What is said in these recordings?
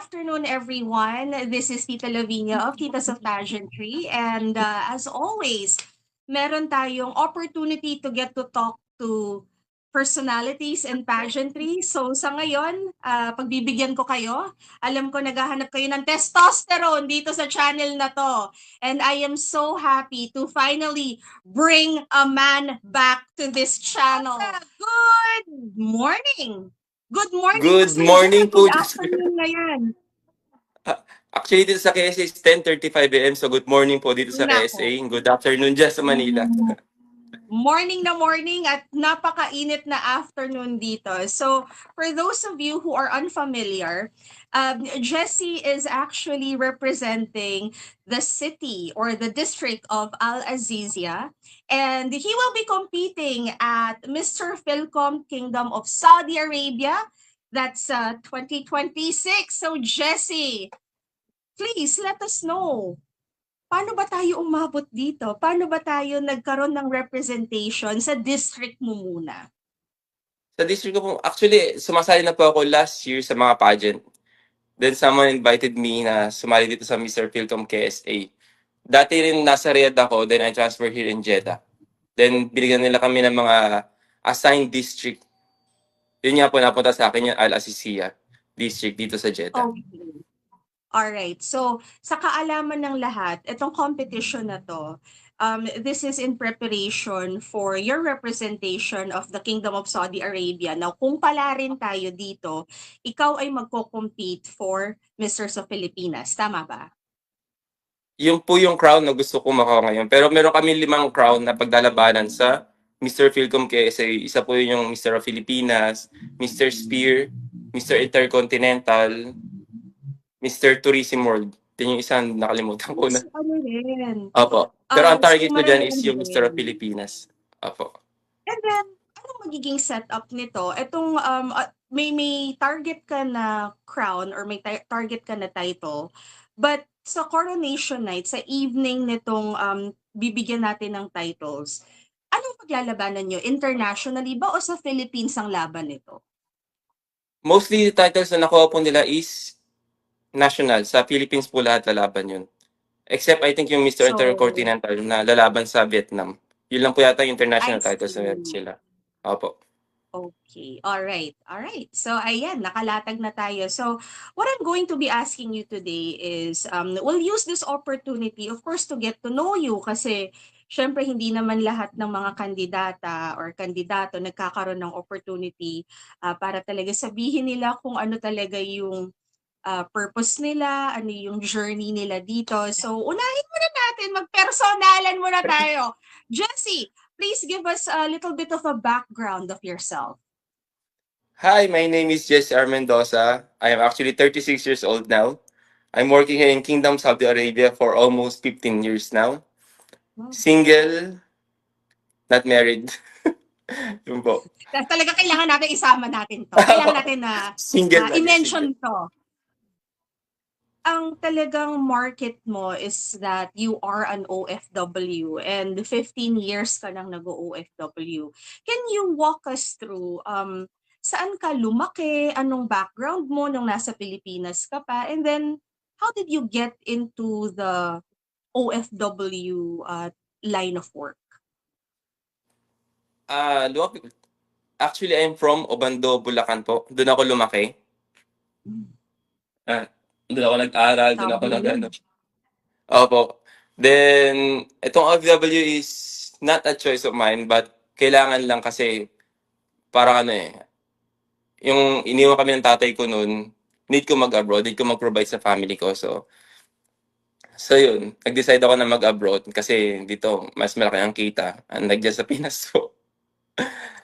afternoon, everyone. This is Tita Lavinia of Titas of Pageantry. And as always, meron tayong opportunity to get to talk to personalities in pageantry. So sa ngayon, pagbibigyan ko kayo, alam ko naghahanap kayo ng testosterone dito sa channel na to. And I am so happy to finally bring a man back to this channel. Good morning! Good morning pa Good sa'yo dyan, morning good po. afternoon na yan. Actually, dito sa KSA is 10:35 AM. So, good morning po dito sa Nako. KSA. Good afternoon dyan sa Manila. Morning na morning at napakainit na afternoon dito. So, for those of you who are unfamiliar, Jesse is actually representing the city or the district of Al Azizia, and he will be competing at Mr. Philcom Kingdom of Saudi Arabia. That's 2026. So, Jesse, please let us know. Paano ba tayo umabot dito? Paano ba tayo nagkaroon ng representation sa district mo muna? Sa district ko po, actually, sumasali na po ako last year sa mga pageant. Then, someone invited me na sumali dito sa Mr. Philcom KSA. Dati rin nasa Riyadh ako, then I transferred here in Jeddah. Then, binigyan nila kami ng mga assigned district. Yun nga po, napunta sa akin yung Al Azizia district dito sa Jeddah. Okay. Alright. So, sa kaalaman ng lahat, itong competition na to, this is in preparation for your representation of the Kingdom of Saudi Arabia. Now, kung pala rin tayo dito, ikaw ay magko-compete for Misters of Pilipinas. Tama ba? Yun po yung crown na gusto ko makuha ngayon. Pero meron kami 5 crown na paglalabanan sa Mr. Philcom KSA. Isa po yun yung Mr. of Filipinas, Mr. Spear, Mr. Intercontinental, Mr. Tourism World. Yun yung isang nakalimutan ko na. Ano rin? Opo. Pero ang So, target ko dyan is maraming yung Mr. of din. Pilipinas. Opo. And then, anong magiging setup nito? Itong, may target ka na crown or may target ka na title. But sa coronation night, sa evening nitong bibigyan natin ng titles, anong paglalabanan nyo? Internationally ba o sa Philippines ang laban nito? Mostly titles na nakuha po nila is national. Sa Philippines po lahat lalaban yun. Except I think yung Mr. So, Intercontinental na lalaban sa Vietnam. Yun lang po yata yung international I titles na meron see. sila. Opo. Okay. All right. All right. So ayan, nakalatag na tayo. So what I'm going to be asking you today is we'll use this opportunity of course to get to know you kasi syempre hindi naman lahat ng mga kandidata or kandidato nagkakaroon ng opportunity para talaga sabihin nila kung ano talaga yung purpose nila, ano yung journey nila dito. So unahin muna natin, magpersonalan muna tayo. Jessie, please give us a little bit of a background of yourself. Hi, my name is Jesse R. Mendoza. I am actually 36 years old now. I'm working here in Kingdom, Saudi Arabia for almost 15 years now. Wow. Single, not married. Yun po. Talaga kailangan natin isama natin to. Kailangan natin na Single na, i-mention single. to. Ang talagang market mo is that you are an OFW and 15 years ka nang nag-OFW. Can you walk us through saan ka lumaki, anong background mo nung nasa Pilipinas ka pa, and then how did you get into the OFW line of work? Actually, I'm from Obando, Bulacan po. Doon ako lumaki. Doon ako nag-aral, doon ako nag-ano. Opo. Then, itong OFW is not a choice of mine, but kailangan lang kasi parang ano eh, yung iniwan kami ng tatay ko noon, need ko mag-abroad, need ko mag-provide sa family ko. So yun, nag-decide ako na mag-abroad kasi dito mas malaki ang kita. Nandiyan sa Pinas po.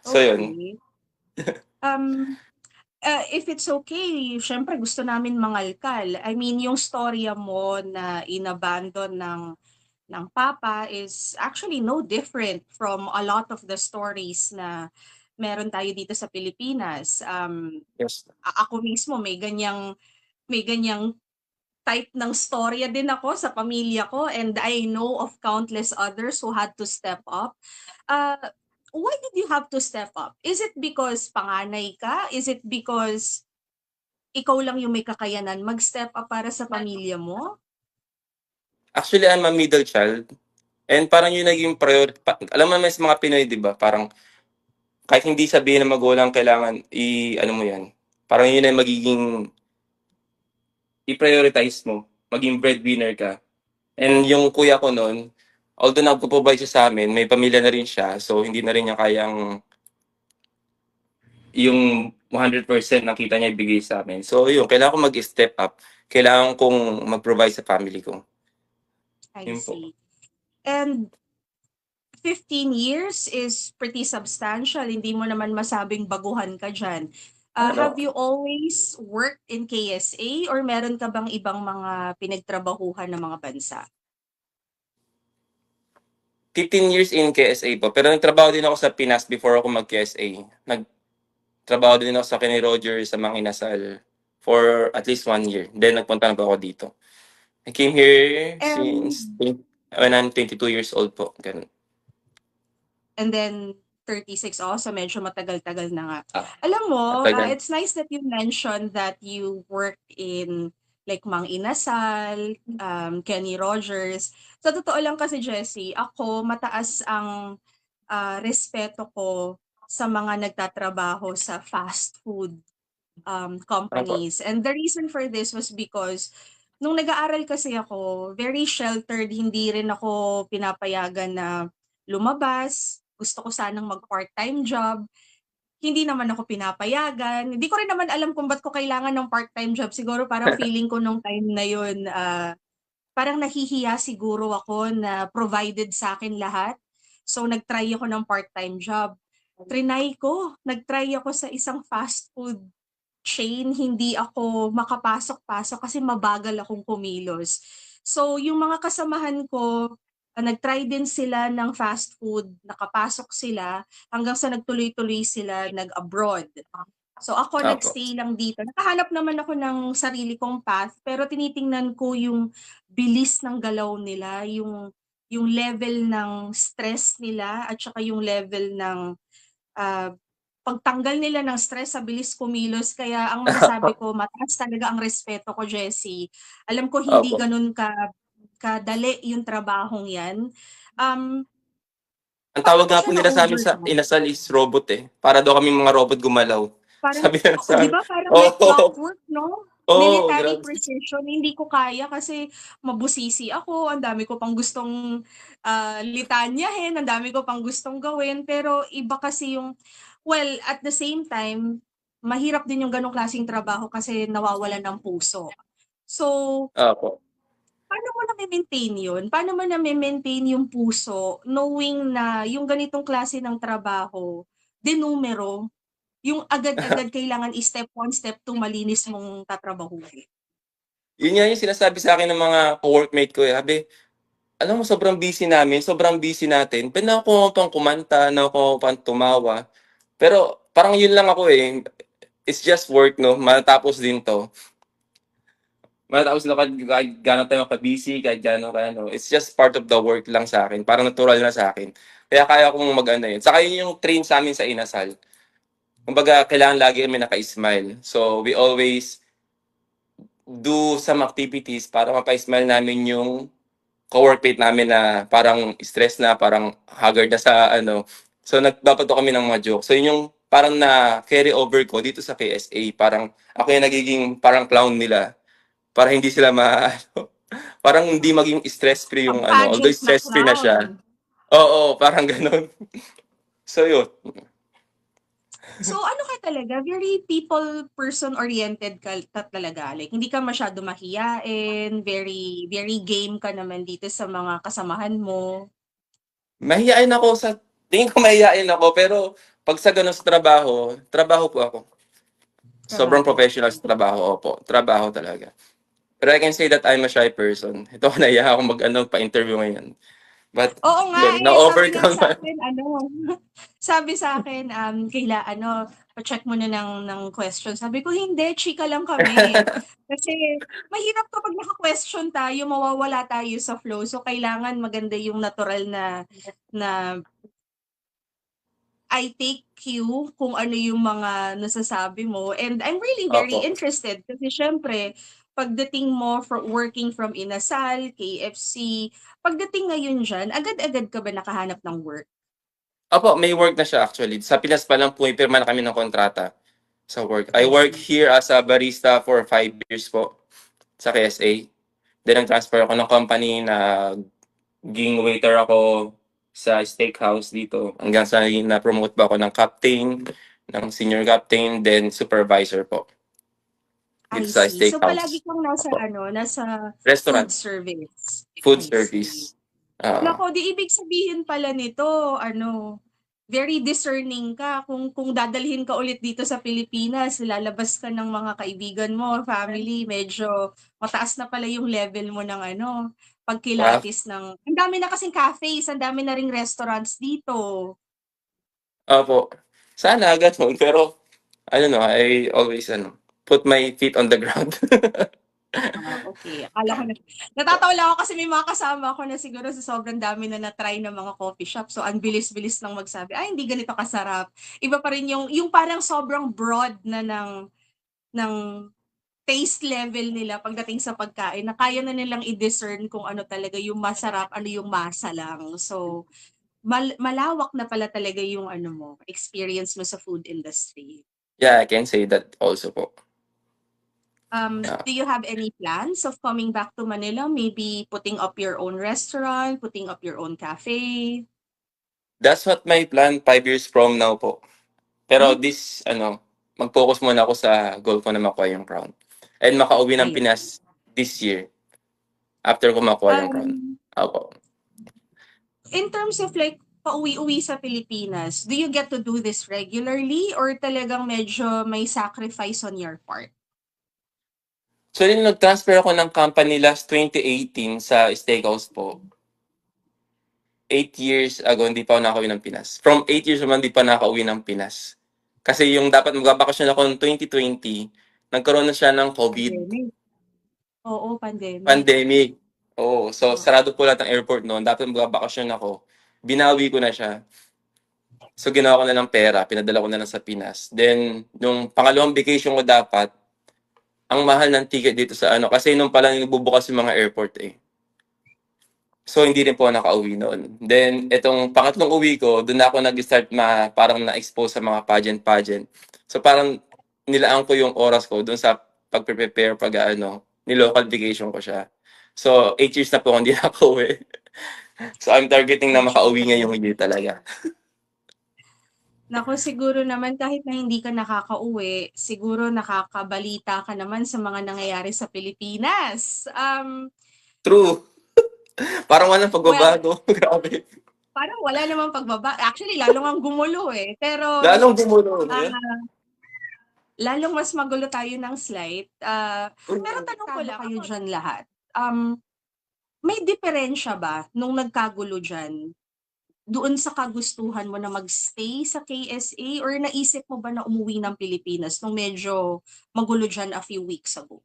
So yun. Okay. If it's okay, syempre gusto namin mangalkal. I mean, yung storya mo na inabandon ng papa is actually no different from a lot of the stories na meron tayo dito sa Pilipinas. Yes. Ako mismo may ganyang type ng storya din ako sa pamilya ko, and I know of countless others who had to step up. Why did you have to step up? Is it because panganay ka? Is it because ikaw lang yung may kakayanan mag-step up para sa pamilya mo? Actually, I'm a middle child. And parang yun naging priority. Alam mo naman sa mga Pinoy, di ba? Parang kahit hindi sabihin ng magulang kailangan ano mo yan. Parang yun ay magiging i-prioritize mo. Maging breadwinner ka. And yung kuya ko noon, although nagpo-provide siya sa amin, may pamilya na rin siya. So, hindi na rin niya kayang yung 100% ng kita niya ibigay sa amin. So, yun, kailangan ko mag-step up. Kailangan kong mag-provide sa family ko. I Yun po. see. And 15 years is pretty substantial. Hindi mo naman masabing baguhan ka dyan. Have Ano, you always worked in KSA or meron ka bang ibang mga pinagtrabahuhan ng mga bansa? 15 years in KSA po. Pero nagtrabaho din ako sa Pinas before ako mag-KSA. Nagtrabaho din ako sa Kenny Rogers sa Mang Inasal for at least 1 year. Then nagpunta na po ako dito. I came here since And when I'm 22 years old po. Ganun. and then 36 also, medyo matagal-tagal na nga. Ah, Alam mo, matagal. it's nice that you mentioned that you work in like Mang Inasal, Kenny Rogers. Sa totoo lang kasi, Jessie, ako mataas ang respeto ko sa mga nagtatrabaho sa fast food Opo. companies. And the reason for this was because nung nag-aaral kasi ako, very sheltered, hindi rin ako pinapayagan na lumabas. Gusto ko sanang mag-part-time job. Hindi naman ako pinapayagan. Hindi ko rin naman alam kung ba't ko kailangan ng part-time job. Siguro parang feeling ko nung time na yun, parang nahihiya siguro ako na provided sa akin lahat. So nag-try ako ng part-time job. Nag-try ako sa isang fast food chain, hindi ako makapasok-pasok kasi mabagal akong kumilos. So, yung mga kasamahan ko, nag-try din sila ng fast food, nakapasok sila, hanggang sa nagtuloy-tuloy sila nag-abroad. So, ako Opo. nagstay lang dito. Nakahanap naman ako ng sarili kong path, pero tinitingnan ko yung bilis ng galaw nila, yung level ng stress nila, at saka yung level ng ah, pagtanggal nila ng stress sa bilis kumilos, kaya ang masasabi ko mataas talaga ang respeto ko, Jessie. Alam ko hindi Opo. gano'n kadali yung trabahong 'yan. Um, Ang Paano tawag mo nga po siya nila sa amin sa na-overcome? Inasal is robot eh. Para daw kami mga robot gumalaw. Parang Sabi nila oh, sa 'di amin. ba parang may Oo. clockwork 'no? Oo, Military grabe. precision, hindi ko kaya kasi mabusisi ako, ang dami ko pang gustong, litanyahin, ang dami ko pang gustong gawin, pero iba kasi yung well, at the same time, mahirap din yung gano'ng klaseng trabaho kasi nawawalan ng puso. So, Opo. paano mo name-maintain yun? Paano mo name-maintain yung puso knowing na yung ganitong klase ng trabaho, denumero, yung agad-agad kailangan i-step 1, step 2 malinis mong tatrabahuhin? Yun nga yung sinasabi sa akin ng mga co-workmate ko eh. Sabi, alam mo sobrang busy namin, sobrang busy natin. Puwede na ako pang kumanta, na ako pang tumawa. Pero parang yun lang ako eh. It's just work 'no, matatapos din 'to. Matatapos na kahit gaano tayo ka-busy, kahit gaano ka-ano, it's just part of the work lang sa'kin, parang natural na sa'kin. Kaya kaya kong mag-ano yun. Saka yun yung train sa'min sa Inasal. Kumbaga kailangan lagi kami naka-smile. So, we always do some activities para mapa-smile namin yung co-workmate namin na parang stress na, parang haggard na sa ano. So, nagbabato kami ng mga joke. So, yun yung parang na-carry over ko dito sa KSA. Parang ako yung nagiging parang clown nila para hindi sila parang hindi maging stress-free yung ano. Although Pang-pageant na stress-free na clown. siya. Oo, parang gano'n. So, yun. So ano ka talaga, very people person oriented ka talaga, like hindi ka masyado mahiyain, very very game ka naman dito sa mga kasamahan mo, Mahiyain ako sa tingin ko mahiyain ako, pero 'pag sa gano'n sa trabaho, trabaho po ako. Sobrang trabaho. professional sa trabaho, opo. Trabaho talaga. Pero I can say that I'm a shy person. Ito, nahiya akong mag-ano, pa-interview ngayon. But, Oo nga, yun, sabi nga na-overcome. sa'kin ano, sabi sa'kin, pa-check mo na ng question. Sabi ko, "Hindi, chika lang kami." Kasi mahirap kapag naka-question tayo, mawawala tayo sa flow. So kailangan maganda yung natural na na I take cue kung ano yung mga nasasabi mo, and I'm really very Opo. interested kasi syempre pagdating mo working from Inasal, KFC, pagdating ngayon diyan, agad-agad ka ba nakahanap ng work? Opo, may work na siya actually. Sa Pinas pa lang pumipirma na kami ng kontrata sa work. I I work see. here as a barista for 5 years po sa KSA. Then nag-transfer ako ng company na naging waiter ako sa steakhouse dito hanggang sa na-promote ba ako ng captain, ng senior captain, then supervisor po I dito sa see. So palagi steakhouse. kang nasa Opo. nasa food Restaurant, service. food I see. service. Ah, Naku, di ibig sabihin pala nito, very discerning ka kung dadalhin ka ulit dito sa Pilipinas, lalabas ka ng mga kaibigan mo, family, medyo mataas na pala yung level mo ng wow. pagkilatis ng ang dami na kasing cafes, ang dami na ring restaurants dito. Opo. Sana gano'n, pero I don't know, I always put my feet on the ground. Okay. Akala ko natatawa lang ako kasi may mga kasama ako na siguro sa sobrang dami na na-try ng mga coffee shop. So, ang bilis-bilis lang magsabi, ay, hindi ganito kasarap. Iba pa rin yung parang sobrang broad na ng taste level nila pagdating sa pagkain na kaya na nilang i-discern kung ano talaga yung masarap, ano yung masa lang. So, malawak na pala talaga yung experience mo sa food industry. Yeah, I can say that also po. Do you have any plans of coming back to Manila? Maybe putting up your own restaurant, putting up your own cafe? That's what my plan 5 years from now po. Pero Hmm, mag-focus muna ako sa goal ko na makuha yung crown. And makauwi ng ayun. Pinas this year after ko makuha yung crown. Um, Opo. in terms of like pauwi-uwi sa Pilipinas, do you get to do this regularly or talagang medyo may sacrifice on your part? So, yun, nag-transfer ako ng company last 2018 sa steakhouse po. 8 years ago, hindi pa ako nakauwi ng Pinas. From 8 years naman, hindi pa nakauwi ng Pinas. Kasi yung dapat magbabakasyon ako noong 2020, nagkaroon na siya ng COVID. Pandemic. Oo, pandemic. Pandemic. Oo. So, Oh, sarado po lahat ng airport noon. Dapat magbabakasyon ako. Binawi ko na siya. So, ginawa ko na ng pera. Pinadala ko na lang sa Pinas. Then, nung pangalawang vacation ko dapat, ang mahal ng ticket dito sa kasi nung palang bubukas yung mga airport eh. So, hindi rin po ako nakauwi noon. Then, itong pangatlong uwi ko, doon ako nag-start parang na-expose sa mga pageant-pageant. So, parang nilaan ko yung oras ko doon sa pag-prepare ni-local vacation ko siya. So, 8 years na po ako hindi nakauwi. So, I'm targeting na medyo makauwi ngayong year talaga. Naku, siguro naman kahit na hindi ka nakakauwi, siguro nakakabalita ka naman sa mga nangyayari sa Pilipinas. True. Parang walang Well, pagbabago. Grabe. parang wala namang pagbaba. Actually, lalo ngang gumulo eh. Pero Lalong gumulo, no? ah, lalong mas magulo tayo ng slight. Pero tanong ko lang kayo dyan lahat. May diferensya ba nung nagkagulo dyan doon sa kagustuhan mo na magstay sa KSA or naisip mo ba na umuwi ng Pilipinas nung medyo magulo dyan a few weeks ago?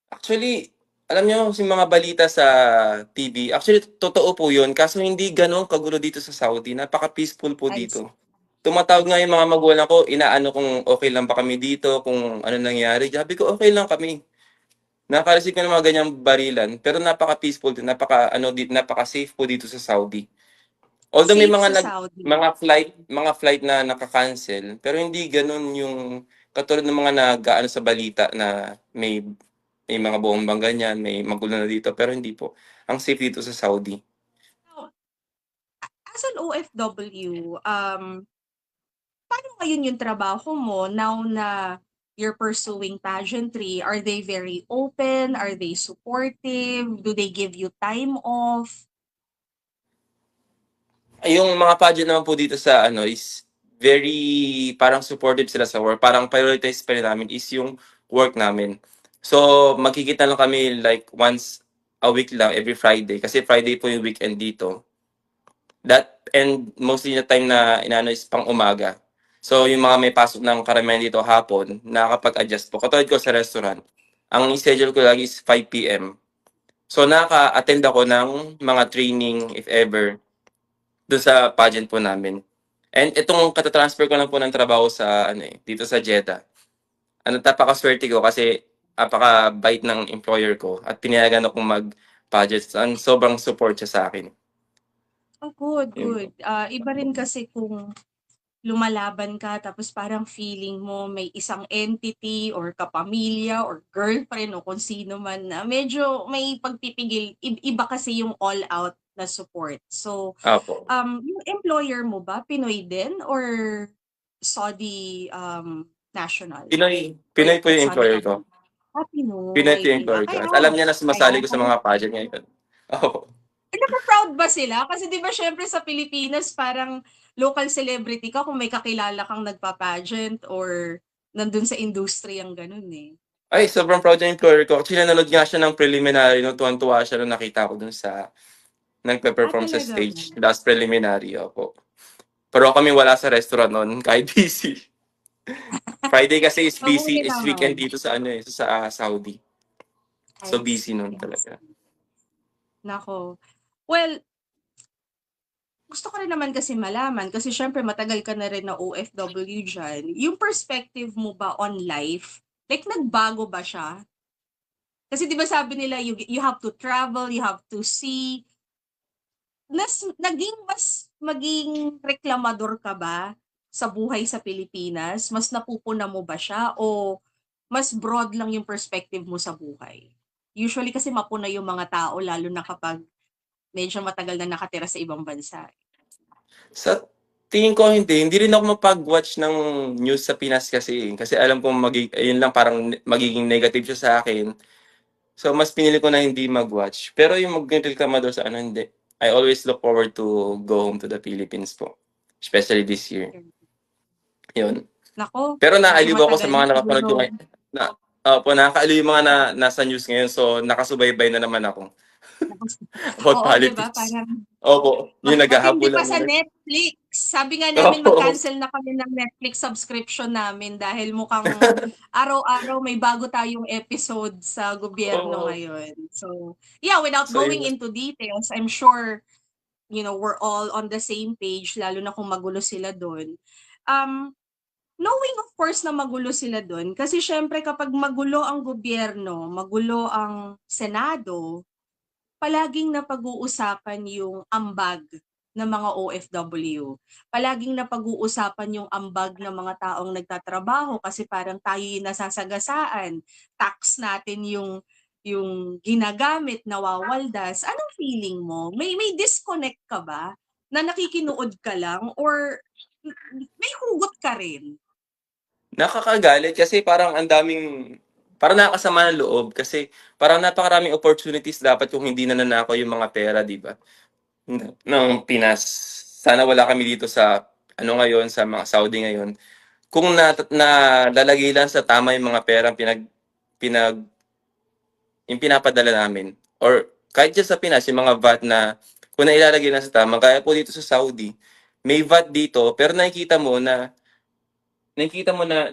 Actually, alam niyo yung mga balita sa TV, actually totoo po 'yun kaso hindi gano'n kagulo dito sa Saudi, napaka-peaceful po I dito. Tumatawag nga yung mga magulang ko, inaano kung okey lang ba kami dito, kung ano nangyari, sabi ko, "Okey lang kami." Nakaka-receive ko ng mga ganyang barilan, pero napaka-peaceful din, napaka-safe po dito sa Saudi. Although may safe mga sa Saudi. mga flight na naka-cancel, pero hindi gano'n yung katulad ng mga nag-aano sa balita na may mga bombang ganyan, may magulo na dito, pero hindi po. Ang safe dito sa Saudi. Now, as an OFW, paano ngayon yung trabaho mo now na you're pursuing pageantry? Are they very open? Are they supportive? Do they give you time off? Yung mga pageant naman po dito sa is very parang supportive sila sa work. Parang prioritize pa rin namin is yung work namin. So, magkikita lang kami like once a week lang, every Friday. Kasi Friday po yung weekend dito. And mostly the time na inaano is pang umaga. So, yung mga may pasok ng karamihan dito hapon, nakakapag-adjust po. Katulad ko sa restaurant, ang schedule ko lagi is 5 p.m. So, nakaka-attend ako ng mga training, if ever, doon sa pageant po namin. And itong kata-transfer ko lang po ng trabaho sa ano dito sa Jeddah. Ano, napakaswerte ko kasi napakabait ng employer ko at pinayagan akong mag-pageants. Sobrang support siya sa akin. Oh, good, Yun good. po. Iba rin kasi kung lumalaban ka tapos parang feeling mo may isang entity or kapamilya or girlfriend o kung sino man na medyo may pagpipigil. Iba kasi yung all out na support. So, Opo. yung employer mo ba Pinoy din or Saudi national? Pinoy po yung Saudi employer ko. national. Pinoy po Pinoy, yung 'di ba? employer ko. Kaya At alam niya na sumasali ko sa kaya mga pageant ngayon. Opo. nagpa-proud ba sila? Kasi 'di ba syempre sa Pilipinas parang local celebrity ka kung may kakilala kang nagpa-pageant or nandun sa industriyang ganun eh. Ay, sobrang proud yung employer ko. Actually, nanonood nga siya ng preliminary no, tuwang-tuwa siya nung nakita ko dun sa nagpe-perform sa Talaga ba? stage. Last preliminary, opo. Pero kami wala sa restaurant noon, kahit busy. Friday kasi is busy, Mabuti is naman. weekend dito sa ano sa Saudi. So I busy see, noon I talaga. see. Nako. Well, gusto ko rin naman kasi malaman kasi syempre matagal ka na rin na OFW diyan. Yung perspective mo ba on life, like nagbago ba siya? Kasi 'di ba sabi nila you have to travel, you have to see. Naging mas maging reklamador ka ba sa buhay sa Pilipinas? Mas napupuna mo ba siya o mas broad lang yung perspective mo sa buhay? Usually kasi mapuna yung mga tao lalo na kapag medyo matagal na nakatira sa ibang bansa. Sa tingin ko hindi. Hindi rin ako mapag-watch ng news sa Pinas kasi, kasi alam kong ayun lang parang magiging negative siya sa akin. So mas pinili ko na hindi mag-watch. Pero yung magreklamador sa ano, hindi. I always look forward to go home to the Philippines po. Especially this year. Yun. Nako, Pero medyo naaliw ako sa matagal na mga nakapanood ko siguro. na opo, nakakaaliw yung mga nasa news ngayon. So nakasubaybay na naman ako about Oo, 'di ba? politics. Parang Opo, yung matindi pa naghahabulan sa nila. Netflix. Sabi nga namin Opo. mag-cancel na kami ng Netflix subscription namin dahil mukhang araw-araw may bago tayong episode sa gobyerno Oo. ngayon. So, yeah, without So going yun. into details, I'm sure, we're all on the same page, lalo na kung magulo sila doon. Knowing of course na magulo sila doon, kasi syempre kapag magulo ang gobyerno, magulo ang Senado, palaging napag-uusapan yung ambag ng mga OFW. Palaging napag-uusapan yung ambag ng mga taong nagtatrabaho kasi parang tayo yung nasasagasaan. Tax natin yung ginagamit, nawawaldas. Anong feeling mo? May disconnect ka ba? Na nakikinood ka lang or may hugot ka rin? Nakakagalit kasi parang ang daming parang nakakasama ng loob kasi parang napakaraming opportunities dapat kung hindi nananakaw yung mga pera, 'di ba? Ng Pinas. Sana wala kami dito sa ano ngayon, sa mga Saudi ngayon. Kung nalalagay lang sa tama yung mga perang pinag yung pinapadala namin or kahit diyan sa Pinas yung mga VAT na kung nailalagay lang sa tama, kaya po dito sa Saudi, may VAT dito pero nakikita mo na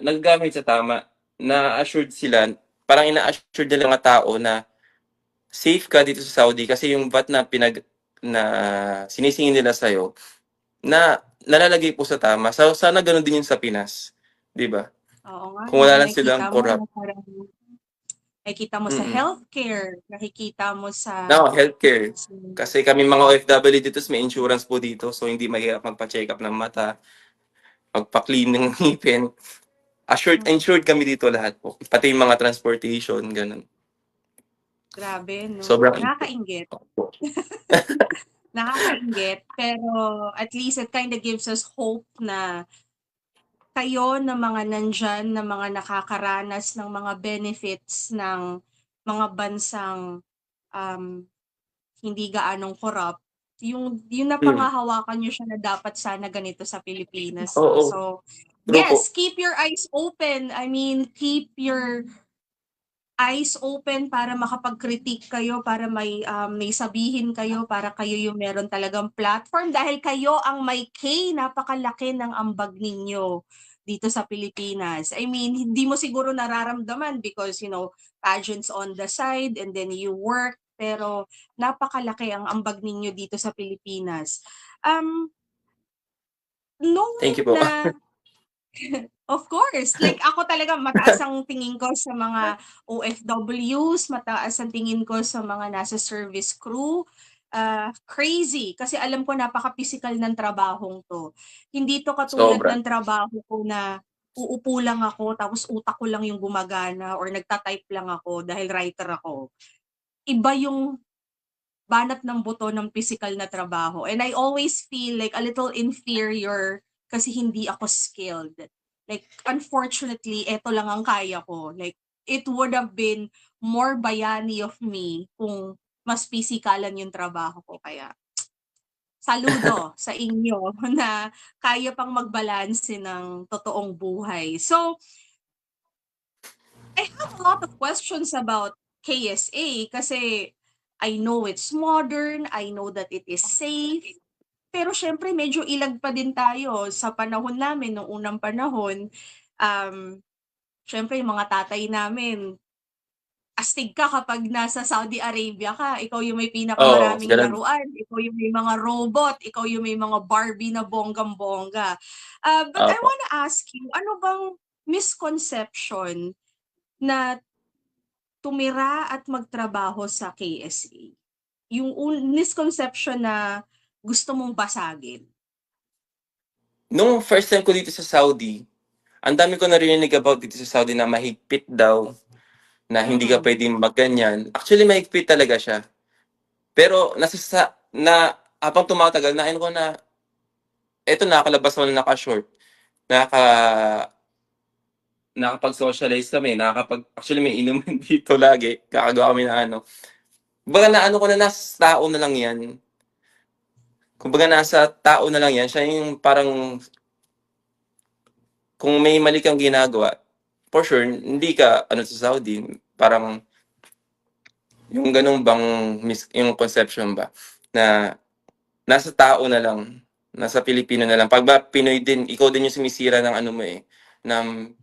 nagagamit sa tama, na assured sila, parang ina-assured nila mga tao na safe ka dito sa Saudi kasi yung VAT na sinisingil nila sa'yo, na nalalagay po sa tama. So, sana ganun din yun sa Pinas, 'di ba? Oo nga Kung 'no, wala lang silang corrupt. nakikita mo sa Mm. healthcare, nakikita mo sa Now, healthcare. Kasi kami mga OFW dito, may insurance po dito, so hindi mahirap magpa-check-up ng mata, magpa-clean ng ngipin. Insured kami dito lahat po. Pati yung mga transportation, ganun. grabe 'no, Sobrang nakakainggit. Nakakainggit, pero at least it kinda gives us hope na kayo na mga nandiyan, na mga nakakaranas ng mga benefits ng mga bansang, um, hindi gaanong corrupt, yung mm. napangahawakan niyo siya na dapat sana ganito sa Pilipinas 'no. Oo, So, true po. yes, keep your eyes open. I mean, keep your eyes open para makapag-critique kayo, para may sabihin kayo, para kayo yung meron talagang platform dahil kayo ang may napakalaki ng ambag ninyo dito sa Pilipinas. I mean, hindi mo siguro nararamdaman because, pageants on the side and then you work, pero napakalaki ang ambag ninyo dito sa Pilipinas. Um, Thank you knowing po. na of course, like ako talaga mataas ang tingin ko sa mga OFWs, mataas ang tingin ko sa mga nasa service crew. Crazy kasi alam ko napaka-physical ng trabahong 'to. Hindi 'to katulad Sobra. ng trabaho ko na uupo lang ako tapos utak ko lang yung gumagana or nagta-type lang ako dahil writer ako. Iba yung banat ng buto ng physical na trabaho. And I always feel like a little inferior kasi hindi ako skilled. Like, unfortunately, eto lang ang kaya ko. Like, it would have been more bayani of me kung mas pisikalan yung trabaho ko. Kaya, saludo sa inyo na kaya pang magbalanse ng totoong buhay. So, I have a lot of questions about KSA kasi I know it's modern, I know that it is safe, pero siyempre medyo ilag pa din tayo sa panahon namin, nung unang panahon. Um, Siyempre yung mga tatay namin, astig ka kapag nasa Saudi Arabia ka, ikaw yung may Oo, pinakamaraming ganun. laruan, ikaw yung may mga robot, ikaw yung may mga Barbie na bonggang-bongga. But I Opo. wanna ask you, ano bang misconception na tumira at magtrabaho sa KSA? Yung misconception na gusto mong basagin? Nung first time ko dito sa Saudi, ang dami ko narinig about dito sa Saudi na mahigpit daw, na hindi ka Mm. puwedeng mag-ganyan. Actually, mahigpit talaga siya. Pero habang tumatagal na-ano ko na, eto nakakalabas ako ng naka-short, nakaka nakakapag-socialize kami, actually may inumin dito lagi, kakagawa kami ng ano. Kumbaga naano ko na nasa tao na lang 'yan. Kumbaga nasa tao na lang 'yan, siya yung parang kung may mali kang ginagawa, for sure hindi ka ano sa Saudi, parang yung gano'n bang yung conception ba na nasa tao na lang, nasa Pilipino na lang. 'Pag ba Pinoy din, ikaw din yung sumisira ng ano mo, eh, ng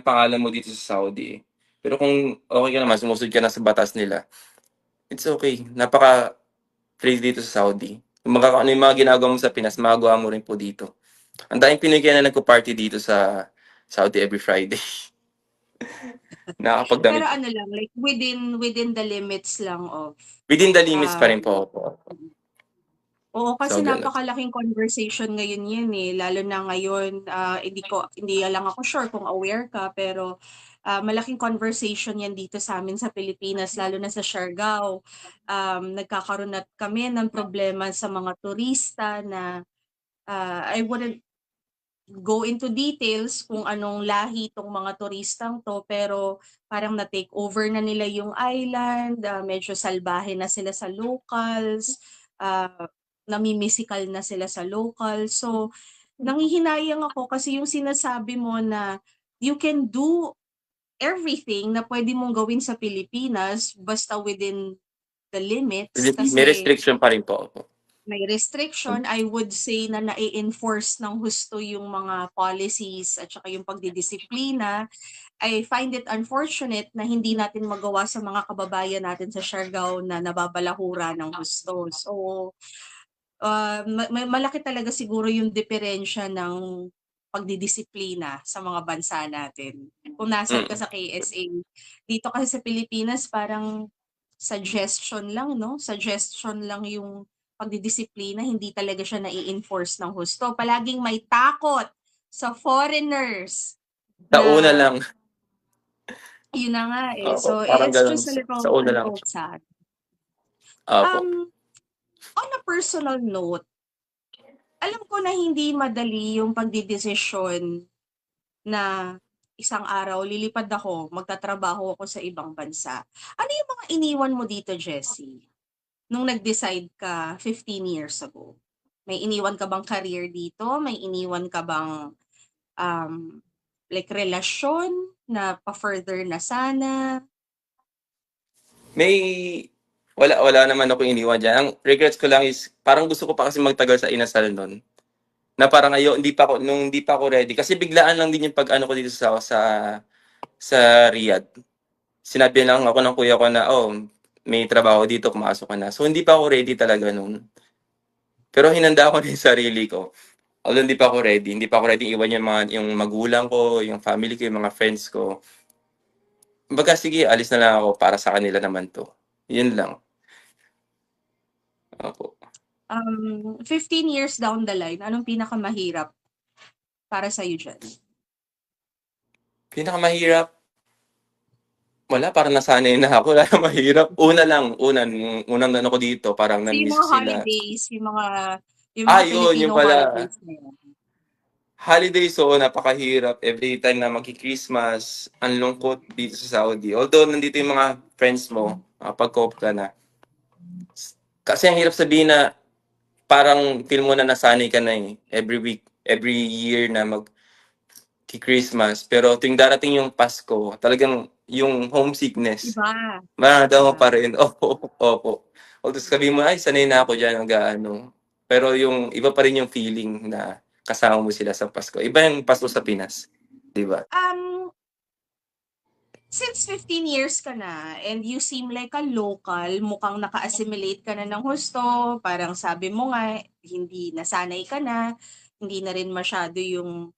pangalan mo dito sa Saudi, eh. Pero kung okey ka naman, sumusunod ka na sa batas nila, it's okay. Napaka-free dito sa Saudi. Kumbaga kung ano yung mga ginagawa mo sa Pinas, magagawa mo rin po dito. Ang daming Pinoy kaya na nagpa-party dito sa Saudi every Friday. Pero Nakakapagdamit ano lang, like within the limits lang of, within the limits pa um, rin po, opo. oo, kasi So gano'n. napakalaking conversation ngayon 'yan, eh, lalo na ngayon, hindi lang ako sure kung aware ka, pero, malaking conversation 'yan dito sa'min sa Pilipinas, lalo na sa Siargao. Nagkakaroon na kami ng problema sa mga turista na, I wouldn't go into details kung anong lahi 'tong mga turistang 'to, pero parang na-take over na nila yung island, medyo salbahe na sila sa locals, namimisikal na sila sa locals. So, nanghihinayang ako kasi yung sinasabi mo na you can do everything na pwede mong gawin sa Pilipinas basta within the limits May kasi restriction pa rin po, opo. may restriction, I would say na nai-enforce ng husto yung mga policies at saka yung pagdidisiplina. I find it unfortunate na hindi natin magawa sa mga kababayan natin sa Siargao na nababalahura ng husto. So, malaki talaga siguro yung diferensya ng pagdidisiplina sa mga bansa natin. Kung nasan ka Mm. sa KSA, dito kasi sa Pilipinas parang suggestion lang, no? Suggestion lang yung pagdidisiplina, hindi talaga siya nai-enforce ng husto. Palaging may takot sa foreigners Sa una na lang, yun na nga eh. opo, So, parang it's gano'n just a sa little, una lang siya. sad. Opo. Um, on a personal note, alam ko na hindi madali yung pagdedesisyon na isang araw lilipad ako, magtatrabaho ako sa ibang bansa. Ano yung mga iniwan mo dito, Jessie, nung nag-decide ka 15 years ago? May iniwan ka bang career dito? May iniwan ka bang um, like relasyon na pa-further na sana? May wala naman akong iniwan diyan. Ang regrets ko lang is parang gusto ko pa kasi magtagal sa inasal nun. Na parang hindi pa ako ready kasi biglaan lang din yung pag-ano ko dito sa Riyadh. Sinabi lang ako ng kuya ko na, "Oh, may trabaho dito, pumasok ka na." So hindi pa ako ready talaga nun. Pero hinanda ko na yung sarili ko. Although hindi pa ako ready iwan yung magulang ko, yung family ko, yung mga friends ko. Kumbaga sige alis na lang ako para sa kanila naman 'to, yun lang. Opo. 15 years down the line, anong pinakamahirap para sa'yo diyan? Pinakamahirap, wala parang nasanay na ako, wala namang mahirap. Unang ano ko dito parang So, yung na-miss ko mga sila. holidays, yung mga Yun, yung Filipino pala. holidays na yun. Holidays, oo, napakahirap. Every time na magki-Christmas, ang lungkot dito sa Saudi. Although nandito yung mga friends mo, makapag-cope ka na. Kasi ang hirap sabihin na parang feel mo na nasanay ka na eh. Every week, every year na mag-Christmas. Pero tuwing darating yung Pasko, talagang yung homesickness, Iba. mararamdaman mo Yeah. pa rin. Opo, opo. Although sabihin mo, ay, sanay na ako dyan, mag-ano. Pero yung iba pa rin yung feeling na kasama mo sila sa Pasko. Iba yung Pasko sa Pinas. Di ba? Since 15 years ka na and you seem like a local, mukhang naka-assimilate ka na ng husto, parang sabi mo nga, hindi nasanay ka na, hindi na rin masyado yung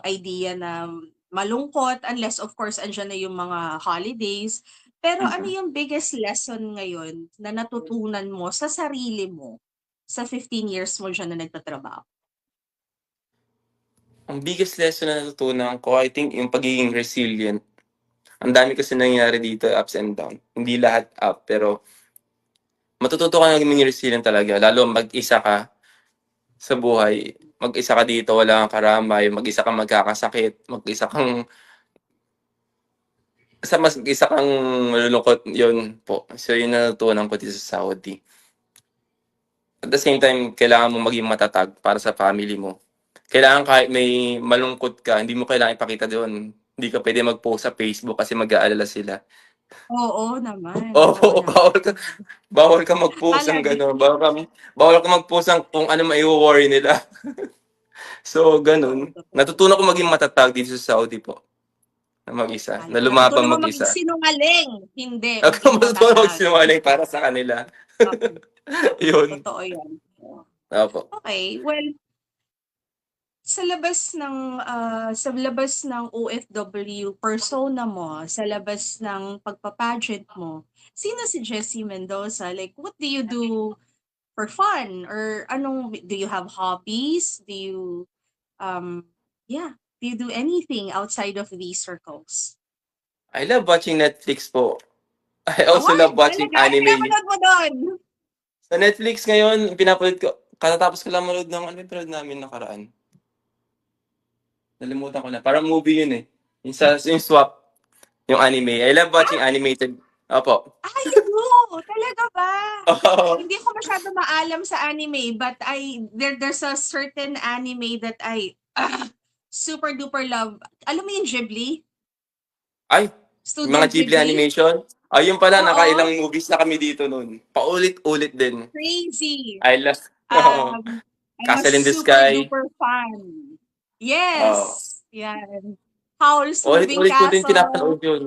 idea na malungkot unless of course andyan na yung mga holidays. Pero ano yung biggest lesson ngayon na natutunan mo sa sarili mo sa 15 years mo dyan na nagtatrabaho? Ang biggest lesson na natutunan ko, I think, yung pagiging resilient. Ang dami kasi nangyayari dito, ups and down. Hindi lahat up, pero matututo ka na maging resilient talaga. Lalo mag-isa ka sa buhay. Mag-isa ka dito, wala kang karamay. Mag-isa kang magkakasakit. Mag-isa kang mag-isa kang malulungkot. Yun po. So, yun na natutunan ko dito sa Saudi. At the same time, kailangan mo maging matatag para sa family mo. Kailangan kahit may malungkot ka, hindi mo kailangan ipakita doon. Hindi ka pwede mag-post sa Facebook kasi mag-aalala sila. Oo naman, Opo, oo naman. bawal ka mag-post ng Talaga. gano'n. Bawal ka mag-post ng kung ano mai-wo-worry nila. So, Totoo, gano'n. totoo. Natutunan ko maging matatag dito sa Saudi po, na mag-isa, na lumabang Natutunan mo maging mag-isa. sinungaling, hindi maging Natutunan matatag. magsinungaling para sa kanila. Oo, Yun. totoo yan. Opo. Okay, well, sa labas ng OFW persona mo, sa labas ng pagpa-pageant mo, sino si Jessie Mendoza? Like, what do you do for fun? Or do you have hobbies? Yeah, do you do anything outside of these circles? I love watching Netflix po. I also Award, love watching talaga? Ano anime. pinapanood mo doon? Sa Netflix ngayon, pinapanood ko, katatapos ko lang manood ng ano yung pinanood namin nakaraan. Nalimutan ko na. Parang movie yun eh. Yung swap, yung anime. I love watching animated. Opo. Ay, you do? Talaga ba? Oo. Hindi ko masyado maalam sa anime, but there's a certain anime that I super duper love. Alam mo yung Ghibli? Ay, yung Studio mga Ghibli Ghibli? animation. Ayun pala, Oo, nakailang movies na kami dito nun. Paulit-ulit din. crazy. I love, I'm a Castle in the super Sky. duper fan. Oo. Yes. Yan. Howl's Moving Ulit-ulit ko din Castle. pinapanood yun.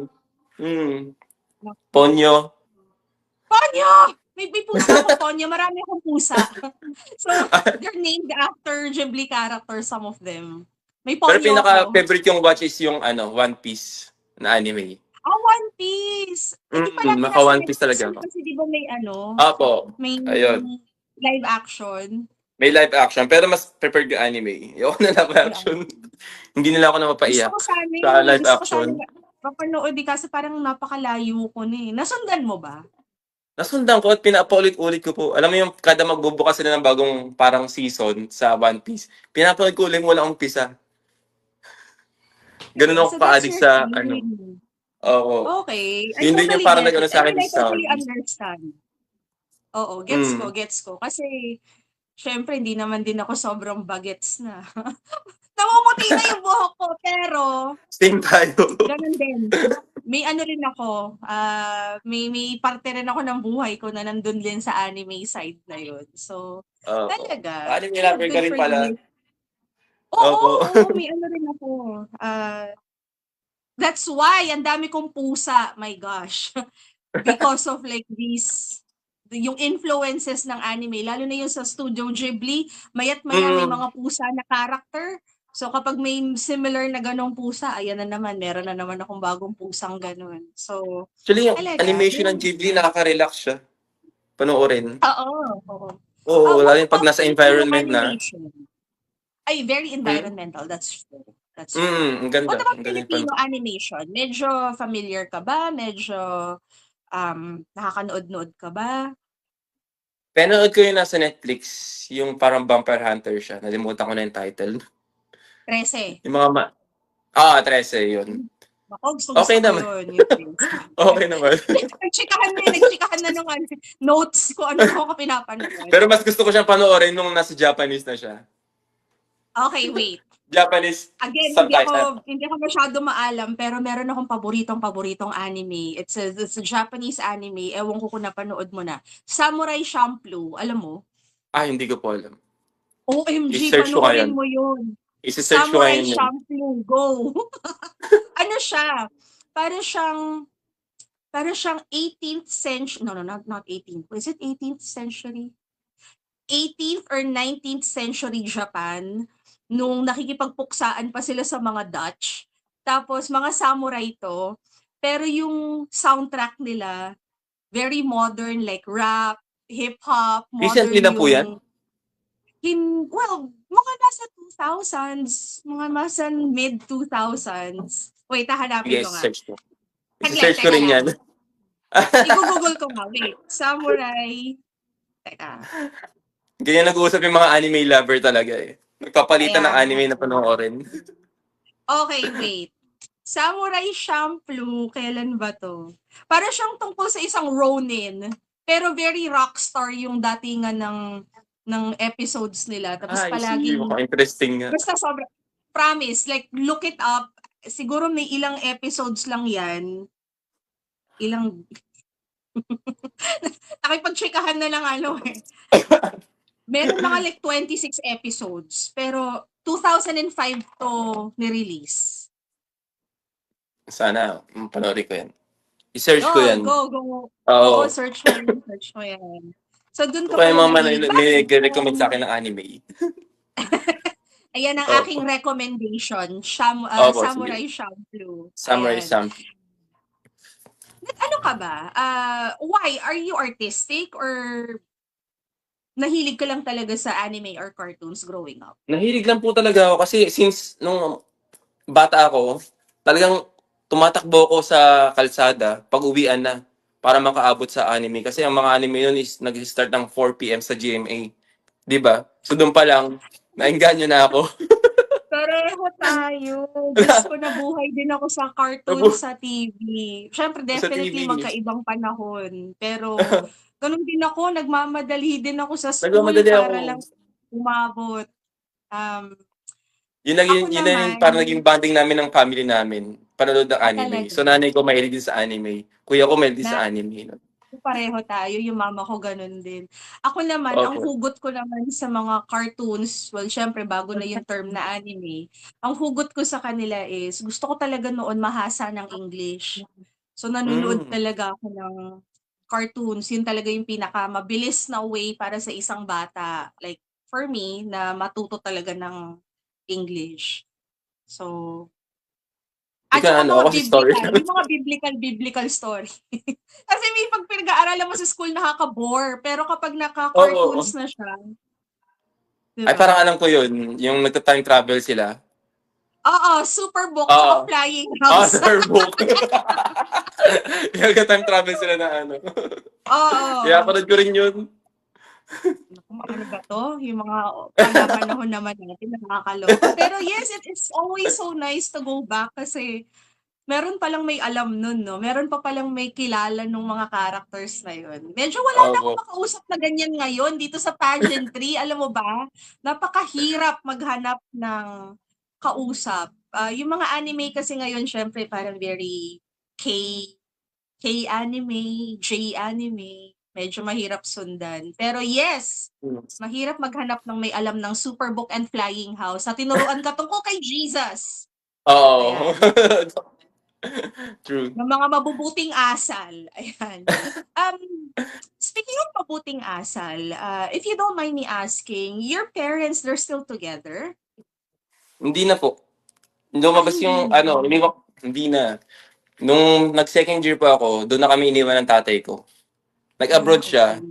Ponyo. Ponyo! May pusa akong Ponyo. Marami akong pusa. So, they're named after Ghibli characters, some of them. May Pero Ponyo ako. pinaka-favorite yung watch is yung One Piece na anime. One Piece! Hindi palagi Maka nasa One Piece Netflix talaga yun ako. kasi di ba Apo, may ayun. live action. May live action, pero mas preferred yung anime. Ayoko na live Yeah. action. Hindi nila ako na Gusto mapaiyak ko sana sa live gusto ko action. sana mapanood kasi parang napakalayo ko na eh. Nasundan mo ba? Nasundan ko at pinapaulit-ulit ko po. Alam mo yung kada magbubukas sila ng bagong parang season sa One Piece, pinapanood ko ulit mula umpisa. Ganun ako So that's ka-addict your sa thing. oo. Okay. I Yun din yung totally parang get nag-ano it. sa I akin mean, I sa totally Saudi. understand. Oo, Mm. gets ko. Kasi, syempre, hindi naman din ako sobrang bagets na. Namumuti na yung buhok ko, pero, Same tayo. ganun din. May rin ako, may parte rin ako ng buhay ko na nandun din sa anime side na yun. So, Opo. talaga, Anime lover ka good rin for pala. you. Oo, Opo. may rin ako. That's why, ang dami kong pusa, my gosh. Because of like these yung influences ng anime, lalo na yung sa Studio Ghibli, mayat-maya may mga pusa na character. So kapag may similar na ganong pusa, ayan na naman, meron na naman akong bagong pusang ganon. So, Actually, yung talaga. animation ng Ghibli, nakaka-relax siya. Panoorin. Oo, oo. Oo, lalo What yung 'pag about nasa Filipino environment na. animation? Ay, very Hmm? environmental, that's true. That's true. Ang ganda. What about Ang ganda yung Filipino animation? Medyo familiar ka ba? Medyo nakakanood-nood ka ba? Pinanood ko yung nasa Netflix, yung parang Vampire Hunter siya. Nalimutan ko na yung title. 13. Yung mga 13 yun. Ako, gusto Okay ko naman. yun. Yung Okay naman. nagchikahan na nung notes ko ano ko pinapanood. Pero mas gusto ko siyang panoorin nung nasa Japanese na siya. Okay, wait. Japanese Again, subtitle. hindi ako masyado maalam, pero meron akong paboritong anime. It's a Japanese anime. Ewan ko kung napanood mo na. Samurai Champloo, alam mo? Hindi ko po alam. OMG, I-search ko ngayon. panoorin mo yun. I-search ko Samurai ngayon yun. Champloo, go! Ano siya? Para siyang 18th century, no, not 18th. Was it 18th century? 18th or 19th century Japan, nung nakikipagpuksaan pa sila sa mga Dutch. Tapos mga samurai to, pero yung soundtrack nila, very modern, like rap, hip-hop, Recently modern na po yan? yung well, mga nasa 2000s, mga nasa mid-2000s. Wait, hahanapin Sige, ko nga. search ko. Saglit, I-search ko teka rin yan. lang. I-google ko nga. Wait, samurai. Teka. Ganyan nag-uusap yung mga anime lover talaga eh. Nagpapalitan Kaya ng nga. anime na panoorin. Okay, wait. Samurai Champloo, kailan ba to? Para siyang tungkol sa isang Ronin, pero very rockstar yung datingan ng episodes nila. Tapos I see. palaging, Mukhang interesting nga. basta sobra, promise, like look it up. Siguro may ilang episodes lang yan. Ilang, nakipag-checkahan na lang ano eh. Meron mga like 26 episodes, pero 2005 to ni-release. Sana, panoorin ko yan. I-search ko yan. Go. Oo. Search mo yan. So, dun ko Kaya pala mga may Bakit? recommend sa akin ng anime. Ayan ang Opo. aking recommendation. Opo, sige. Samurai Champloo. Samurai Ayan. Champloo. Ano ka ba? Why? Are you artistic or nahilig ka lang talaga sa anime or cartoons growing up? Nahilig lang po talaga ako kasi since nung bata ako, talagang tumatakbo ako sa kalsada pag-uwian na para makaabot sa anime. Kasi ang mga anime yun is nag-start ng 4 p.m. sa GMA. 'Di ba? So doon pa lang, naengganyo na ako. Pareho tayo. Diyos ko, nabuhay din ako sa cartoon sa TV. Siyempre, Sa TV. definitely magkaibang panahon. Pero, ganun din ako. Nagmamadali din ako sa school Nagmamadali ako. para lang umabot. Ako Yun na yung parang naman, naging bonding namin ng family namin. Panonood ng anime. talaga. So nanay ko mahilig din sa anime. Kuya ko mahilig din Na, sa anime. No? pareho tayo. Yung mama ko ganun din. Ako naman, ang Opo. hugot ko naman sa mga cartoons, well, syempre, bago na yung term na anime, ang hugot ko sa kanila is, gusto ko talaga noon mahasa ng English. So, nanonood Mm. talaga ako ng cartoons. Yun talaga yung pinakamabilis na way para sa isang bata. Like, for me, na matuto talaga ng English. So, at Ikaw saka ano, mga ako si story. yung mga biblical story. Kasi may pag pinag-aaralan mo sa school, nakaka-bore. Pero kapag Oo. naka-cartoons na siya, Ay, diba? parang alam ko yun. Yung nagta-time travel sila. Oo, Superbook, Oo. tsaka Flying House. Superbook. Yung nagta-time travel sila na ano. Kaya Oo. panood ko rin yun. Naku, ano ba to? Yung mga panahon naman natin, nakakaloka. Pero yes, it's always so nice to go back kasi meron palang may alam nun, no? Meron pa palang may kilala nung mga characters na yun. Medyo wala na akong Opo. makausap na ganyan ngayon dito sa pageantry. Alam mo ba? Napakahirap maghanap ng kausap. Yung mga anime kasi ngayon, syempre, parang very K, K-anime, J-anime. Medyo mahirap sundan. Pero yes, mahirap maghanap ng may alam ng Superbook and Flying House na tinuruan ka tungkol kay Jesus. Oo. Ayan. True. Ng mga mabubuting asal. Ayan. Speaking of mabuting asal, if you don't mind me asking, your parents, they're still together? Hindi na po. Ay, Lumabas hindi yung na. ano, hindi na. Nung nag-second year pa ako, doon na kami iniwan ng tatay ko. Nag-abroad siya.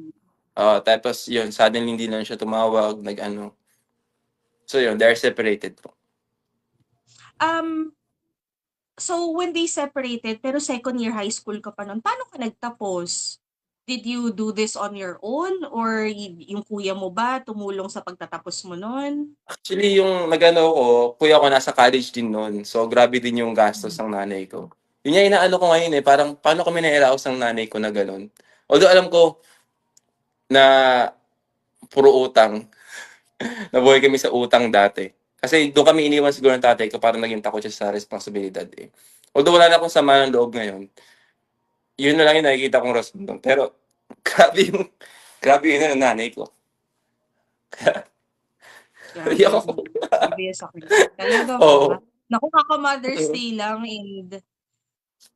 Okay. Tapos yun, suddenly hindi na siya tumawag, nag-ano. So yun, they're separated po. Um, so when they separated, pero second year high school ka pa nun, paano ka nagtapos? Did you do this on your own or yung kuya mo ba tumulong sa pagtatapos mo nun? Actually, yung nag-ano ko, kuya ko nasa college din noon. So grabe din yung gastos ng nanay ko. Yun yung inaano ko ngayon eh, parang paano kami nairaos ng nanay ko na gano'n. Although alam ko na puro utang, nabuhay kami sa utang dati. Kasi doon kami iniwan siguro ng tatay ko para naging takot siya sa responsibilidad eh. Although wala na akong sama ng loob ngayon, yun na lang yung nakikita kong rason doon. Pero grabe yun ng nanay ko. Grabe, Iyak ako. no? Grabe yung sakit. Talaga ba? Oo. Naku, kaka-Mother's Day lang and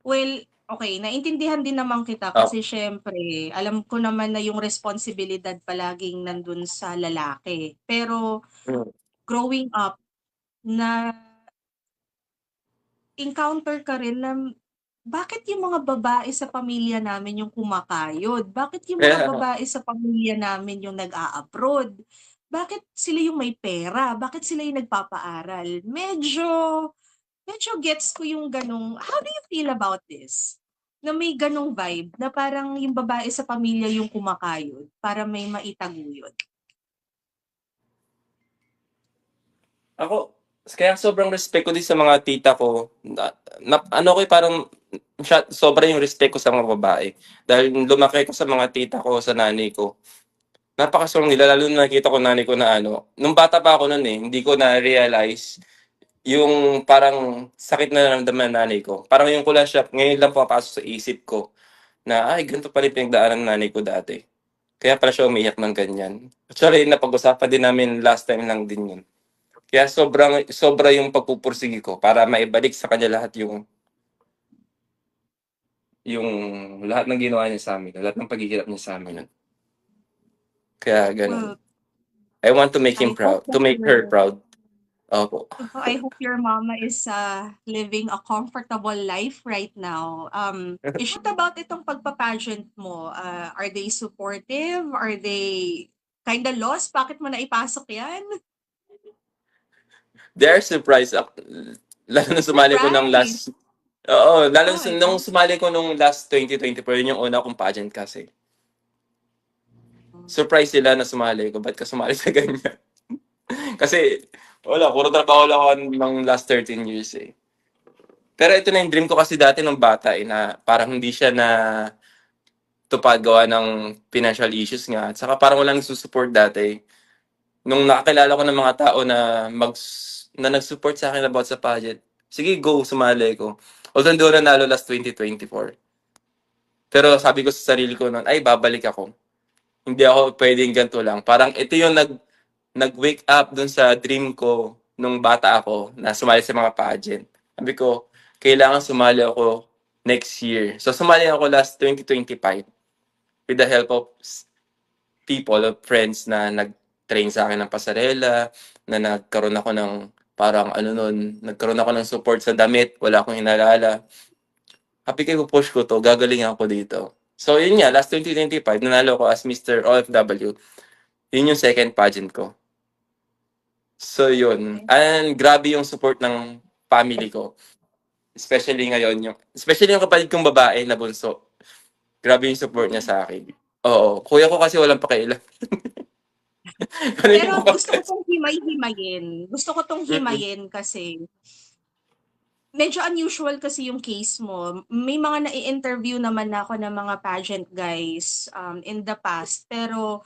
well, okay, naintindihan din naman kita Oh. kasi siyempre, alam ko naman na yung responsibilidad palaging nandun sa lalaki. Pero Mm. growing up, na encounter ka rin na bakit yung mga babae sa pamilya namin yung kumakayod? Bakit yung mga Kaya, babae sa pamilya namin yung nag-a-abroad? Bakit sila yung may pera? Bakit sila yung nagpapaaral? Medyo gets ko yung ganong, how do you feel about this? Na may ganong vibe, na parang yung babae sa pamilya yung kumakayod para may maitaguyod. ako, kaya sobrang respect ko din sa mga tita ko. Ano ko parang sobra yung respect ko sa mga babae. Dahil nung lumaki ko sa mga tita ko, sa nanay ko. Napakaswang nila, lalo na nakita ko nanay ko na ano. Nung bata pa ako noon eh, hindi ko na-realize yung parang sakit na naramdaman ng nanay ko. Parang yung kula siya, ngayon lang pumapasok sa isip ko na, ay, ganito pala yung pinagdaanan ng nanay ko dati. Kaya pala siya umiyak ng ganyan. Actually, napag-usapan din namin last time lang din yun. Kaya sobra yung pagpupursige ko para maibalik sa kanya lahat yung lahat ng ginawa niya sa amin, lahat ng paghihirap niya sa amin nun. Kaya gano'n. Well, I want to make him I hope proud, to that make her your proud. Opo. I hope your mama is living a comfortable life right now. What about itong pagpa-pageant mo? Are they supportive? Are they kinda lost? Bakit mo naipasok yan? They're surprised lalo na sumali ko ng Surprise! last oo, lalo Oh, nung sumali ko nung last 2024, yun yung una kong pageant kasi. Surprise sila na sumali ko, ba't ka sumali sa ganyan? Kasi wala, puro trabaho lang ako ng last 13 years eh. Pero ito na yung dream ko kasi dati nung bata eh, na parang hindi siya na tupad gawa ng financial issues nga. At saka parang walang nagsusupport dati. Nung nakakilala ko ng mga tao na nag-support sa akin about sa pageant, sige go, sumali ko. Although hindi ko nanalo last 2024. Pero sabi ko sa sarili ko noon, ay babalik ako. Hindi ako pwedeng ganito lang. Parang ito yung nag-wake up dun sa dream ko nung bata ako na sumali sa mga pageant. Sabi ko, kailangan sumali ako next year. So sumali ako last 2025 with the help of people, of friends na nag-train sa akin ng pasarela, na nagkaroon ako ng parang ano nun, nagkaroon ako ng support sa damit, wala akong inalala. Happy kayo push ko to, gagaling ako dito. So yun nga, last 2025, nanalo ko as Mr. OFW. Yun yung second pageant ko. So yun, and grabe yung support ng family ko. Especially yung kapatid kong babae na bunso. Grabe yung support niya sa akin. Oo, kuya ko kasi walang pakialam. Ano yung pero gusto ko kapatid? tong himay-himayin. Gusto ko tong Mm-mm. himayin kasi medyo unusual kasi yung case mo. May mga nai-interview naman ako ng mga pageant guys in the past. Pero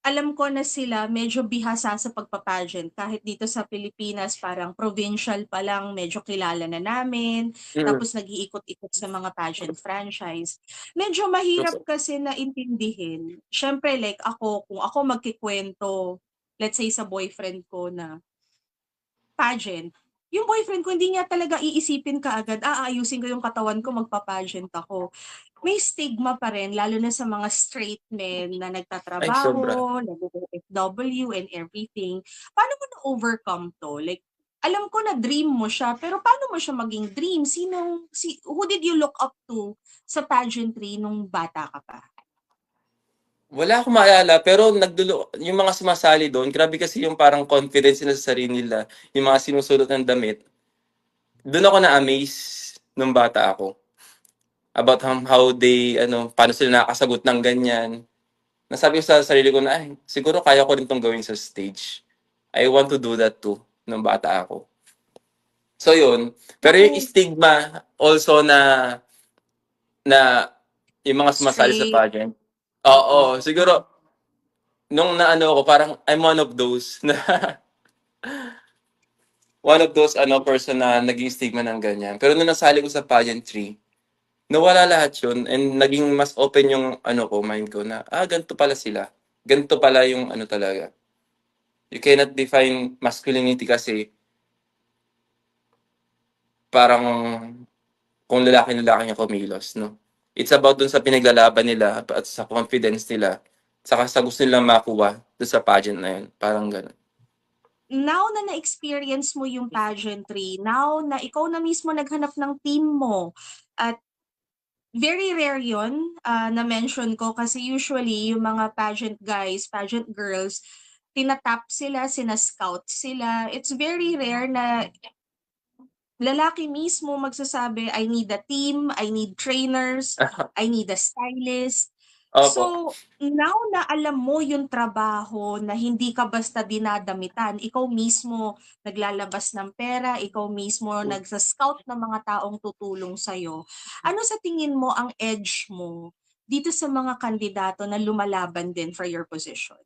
alam ko na sila medyo bihasa sa pagpa-pageant. Kahit dito sa Pilipinas, parang provincial pa lang, medyo kilala na namin. Mm. Tapos nag-iikot-ikot sa mga pageant franchise. Medyo mahirap kasi na intindihin. Siyempre, like ako, kung ako magkikwento, let's say sa boyfriend ko na pageant, yung boyfriend ko hindi niya talaga iisipin kaagad, aayusin ko yung katawan ko, magpa-pageant ako. May stigma pa rin lalo na sa mga straight men na Ay, sobra. nagtatrabaho, nag-o-OFW and everything. Paano mo na-overcome 'to? Like, alam ko na dream mo siya, pero paano mo siya maging dream? Who did you look up to sa pageantry nung bata ka pa? Wala akong maalala, pero yung mga sumasali doon, grabe kasi yung parang confidence nila sa sarili nila, yung mga sinusulot ng damit. Doon ako na-amaze nung bata ako. About how they, paano sila nakakasagot ng ganyan. Nasabi ko sa sarili ko na, ay, siguro kaya ko rin tong gawin sa stage. I want to do that too, nung bata ako. So yun. Pero yung Naku, stigma also na yung mga sumasali sa straight, pageant. oo. Oo, siguro nung naano ako, parang I'm one of those na one of those person na naging stigma ng ganyan. Pero nung nasali ko sa pageantry, nawala lahat yun and naging mas open yung mind ko na ganito pala sila. Ganito pala yung talaga. You cannot define masculinity kasi parang kung lalaki-lalaki yung kumilos, no? It's about dun sa pinaglalaban nila at sa confidence nila. Saka sa gusto nilang makuha dun sa pageant na yun. Parang gano'n. Now na na-experience mo yung pageantry, now na ikaw na mismo naghanap ng team mo at very rare yun, na-mention ko kasi usually yung mga pageant guys, pageant girls, tina-tap sila, sina-scout sila. It's very rare na lalaki mismo magsasabi, "I need a team, I need trainers, I need a stylist." Opo. So, now na alam mo yung trabaho na hindi ka basta dinadamitan, ikaw mismo naglalabas ng pera, ikaw mismo nagsa-scout ng mga taong tutulong sa'yo. Ano sa tingin mo ang edge mo dito sa mga kandidato na lumalaban din for your position?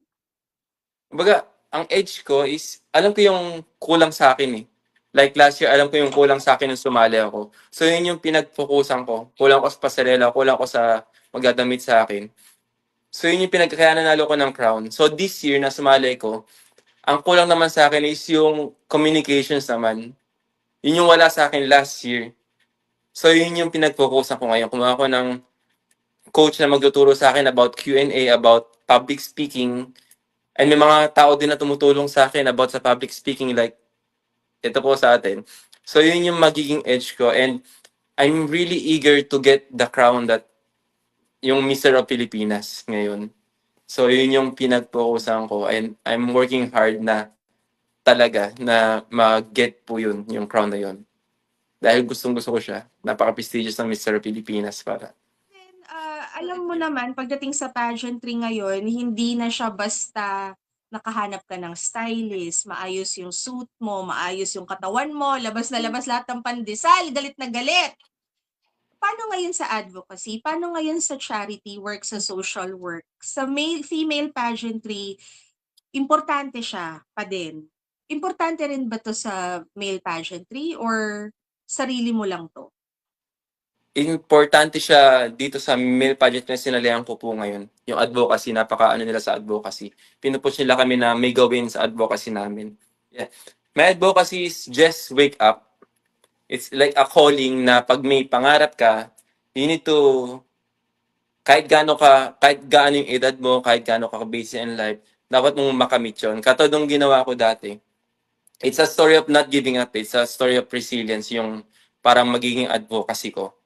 Kumbaga, ang edge ko is, alam ko yung kulang sa akin eh. Like last year, alam ko yung kulang sa akin nung sumali ako. So yun yung pinag-focusan ko. Kulang ko sa pasarela, kulang ko sa magdadamit sa akin. So yun yung kaya nanalo ko ng crown. So this year na sumali ko, ang kulang naman sa akin is yung communications naman. Yun yung wala sa akin last year. So yun yung pinag-focusan ko ngayon. Kumuha ko ng coach na magtuturo sa akin about Q&A, about public speaking. And may mga tao din na tumutulong sa akin about sa public speaking like ito po sa atin. So yun yung magiging edge ko. And I'm really eager to get the crown that yung Mr. of Pilipinas ngayon. So yun yung pinag-focusan ko. And I'm working hard na talaga na mag-get po yun, yung crown na yun. Dahil gustong-gusto ko siya. Napaka-prestigious ng Mr. Pilipinas para. Then, alam mo naman pagdating sa pageantry ngayon, hindi na siya basta nakahanap ka ng stylist, maayos yung suit mo, maayos yung katawan mo, labas na labas lahat ng pandesal, galit na galit. Paano ngayon sa advocacy? Paano ngayon sa charity work, sa social work? Sa male female pageantry, importante siya pa din. Importante rin ba 'to sa male pageantry or sarili mo lang 'to? Importante siya dito sa male pageant na sinalihan ko po ngayon. Yung advocacy, napaka nila sa advocacy. Pinupush nila kami na may gawin sa advocacy namin. Yeah. My advocacy is just wake up. It's like a calling na pag may pangarap ka, you need to, kahit gaano yung edad mo, kahit gaano ka busy in life, dapat mong makamit yun. Katulad nung ginawa ko dati. It's a story of not giving up. It's a story of resilience, yung parang magiging advocacy ko.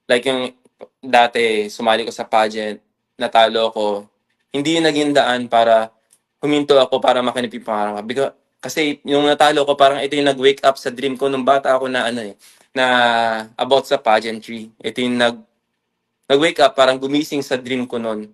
Like yung dati, sumali ko sa pageant, natalo ako. Hindi yung naging daan para huminto ako para makanip yung pangarap. Kasi yung natalo ko, parang ito yung nag-wake up sa dream ko nung bata ako na na about sa pageantry. Ito yung nag-wake up, parang gumising sa dream ko noon.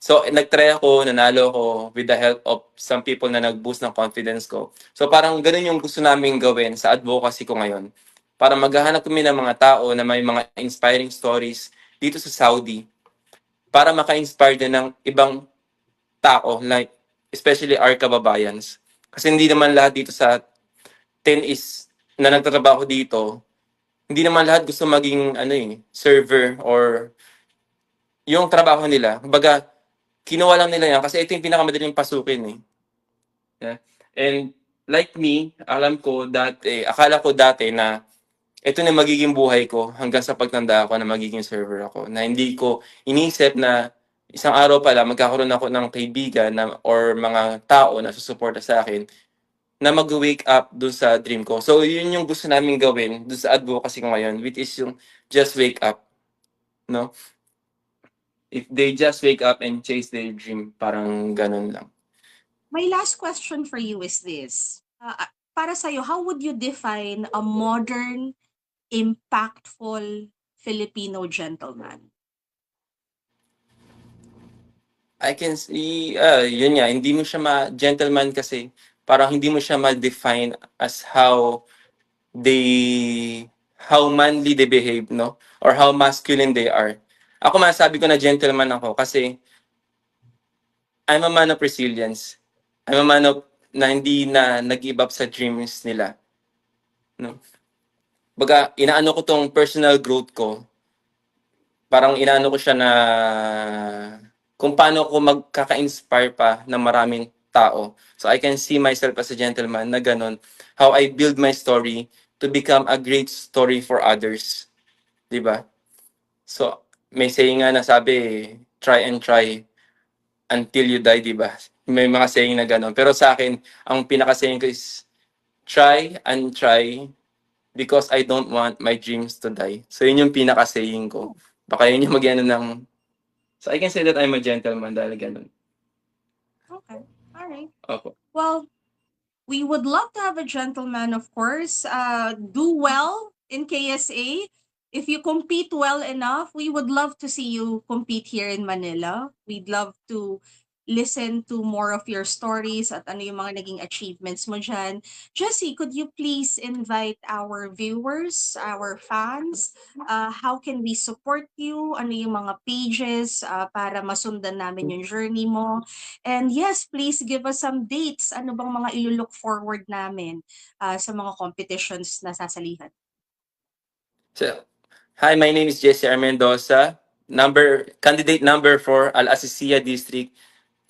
So, nag-try ako, nanalo ako with the help of some people na nag-boost ng confidence ko. So, parang ganun yung gusto namin gawin sa advocacy ko ngayon. Para maghahanap kami ng mga tao na may mga inspiring stories dito sa Saudi para maka-inspire din ng ibang tao, like especially our kababayans. Kasi hindi naman lahat dito sa 10 is na nagtatrabaho dito, hindi naman lahat gusto maging server or yung trabaho nila. Kumbaga, kinuha lang nila yan kasi ito yung pinakamadaling pasukin eh. Yeah. And like me, akala ko dati na ito na magiging buhay ko hanggang sa pagtanda ko na magiging server ako. Na hindi ko inisip na isang araw pala magkakaroon ako ng kaibigan or mga tao na susuporta sa akin na mag-wake up dun sa dream ko. So, yun yung gusto namin gawin dun sa advocacy ko ngayon, which is yung just wake up. No? If they just wake up and chase their dream, parang ganun lang. My last question for you is this. Para sa'yo, how would you define a modern, impactful Filipino gentleman? I can see, yun nga, hindi mo siya gentleman kasi parang hindi mo siya ma-define as how manly they behave, no? Or how masculine they are. Ako masabi ko na gentleman ako kasi I'm a man of resilience. I'm a man of na hindi na nag-give up sa dreams nila. No? Baga, inaano ko tong personal growth ko. Parang inaano ko siya na kung paano ko magkaka-inspire pa ng maraming tao. So I can see myself as a gentleman na ganun. How I build my story to become a great story for others. Diba? So, may saying nga na sabi, try and try until you die, diba? May mga saying na ganun. Pero sa akin, ang pinaka-saying ko is, try and try because I don't want my dreams to die. So, yun yung pinaka-saying ko. Baka yun yung mag-ano ng... So, I can say that I'm a gentleman dahil ganun. Okay. All right. Opo. Well, we would love to have a gentleman, of course. Do well in KSA. If you compete well enough, we would love to see you compete here in Manila. We'd love to listen to more of your stories at ano yung mga naging achievements mo dyan. Jessie, could you please invite our viewers, our fans, how can we support you? Ano yung mga pages para masundan namin yung journey mo? And yes, please give us some dates. Ano bang mga ilo-look forward namin sa mga competitions na sasalihan? So, hi, my name is Jesse R. Mendoza. Candidate number 4, Al-Asisia District,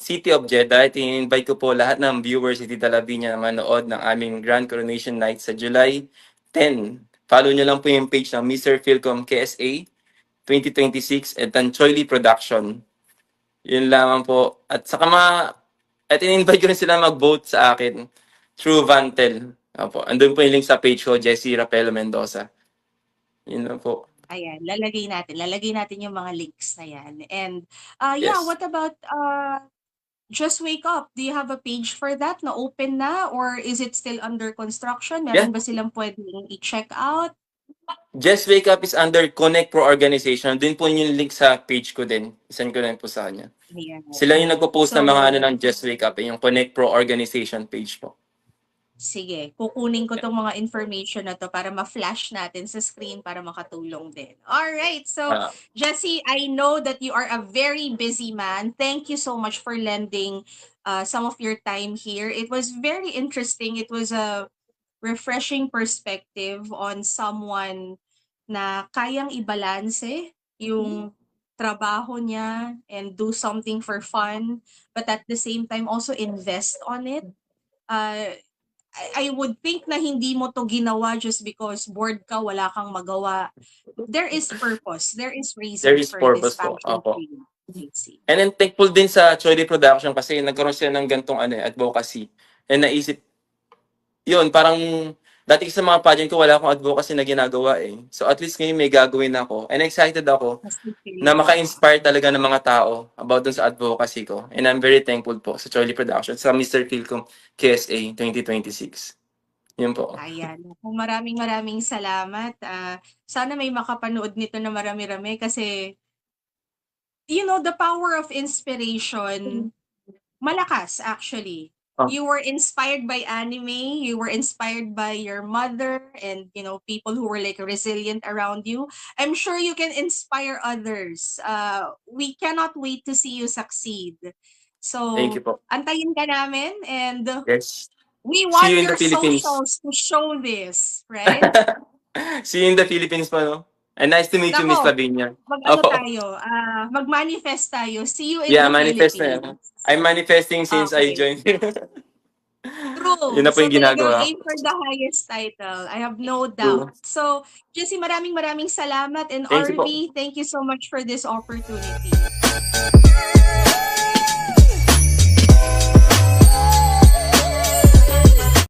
City of Jeddah. I-invite ko po lahat ng viewers sa Tita Lavinia na manood ng aming Grand Coronation Night sa July 10. Follow nyo lang po yung page ng Mr. Philcom KSA 2026 at Tanchoyli Production. Yun lamang po. At in-invite ko rin sila mag-vote sa akin through Vantel. Opo. Andun po yung link sa page ko, Jesse Rapelo Mendoza. Yun lang po. Ayan, lalagay natin yung mga links na yan. And Yes. what about Just Wake Up? Do you have a page for that na open na or is it still under construction? Meron Yeah. ba silang pwedeng i-check out? Just Wake Up is under Connect Pro Organization. Din po yung link sa page ko din. Isend ko rin po sa kanya. Ayan. Sila yung nagpo-post So, ng mga ano ng Just Wake Up, yung Connect Pro Organization page po. Sige, kukunin ko tong mga information na to para ma-flash natin sa screen para makatulong din. All right. So, Jesse, I know that you are a very busy man. Thank you so much for lending some of your time here. It was very interesting. It was a refreshing perspective on someone na kayang ibalanse yung trabaho niya and do something for fun, but at the same time also invest on it. I would think na hindi mo to ginawa just because bored ka, wala kang magawa. There is purpose. There is reason There is for purpose this po. passion Opo. for you. And then thankful din sa Choyli Production kasi nagkaroon sila ng gantong advocacy. And naisip, yun, parang dati sa mga pageant ko, wala akong advocacy na ginagawa eh. So at least ngayon may gagawin ako. And excited ako na maka-inspire talaga ng mga tao about dun sa advocacy ko. And I'm very thankful po sa Choyli Production, sa Mr. Philcom KSA 2026. Yun po. Ayan. Maraming salamat. Sana may makapanood nito na marami-rami kasi you know, the power of inspiration, malakas actually. You were inspired by anime, you were inspired by your mother and, you know, people who were like resilient around you. I'm sure you can inspire others. We cannot wait to see you succeed. So, Thank you po. antayin ka namin and Yes. we See want you in your the Philippines. socials to show this, right? See you in the Philippines po, no? And nice to meet you, Miss Nako, Lavinia. mag-ano Opo. tayo, mag-manifest tayo. See you in Yeah, the manifest na Philippines. yan. I'm manifesting since I Okay. joined. True. True. Yun na po So yung talagang ginagawa aim ko. for the highest title. I have no True. doubt. So, Jessie, maraming salamat. And Thank you po. RV, thank you so much for this opportunity.